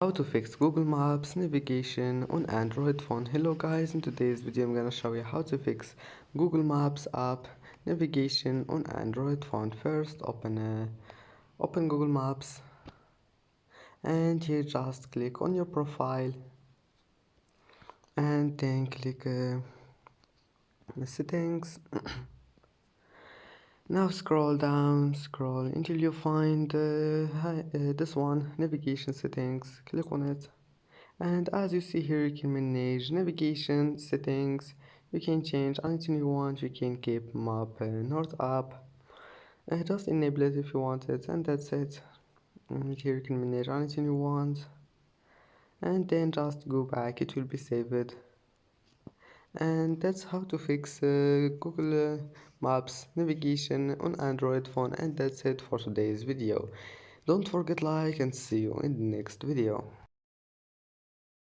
How to fix Google Maps navigation on Android phone. Hello guys, in today's video I'm gonna show you how to fix Google Maps app navigation on Android phone. First open Google Maps, and here just click on your profile and then click settings. Now scroll down, scroll until you find this one, navigation settings. Click on it, and as you see here you can manage navigation settings. You can change anything you want. You can keep map north app, just enable it if you want it, and that's it. And here you can manage anything you want, and then just go back, it will be saved. And that's how to fix Google Maps navigation on Android phone. And that's it for today's video. Don't forget like and see you in the next video.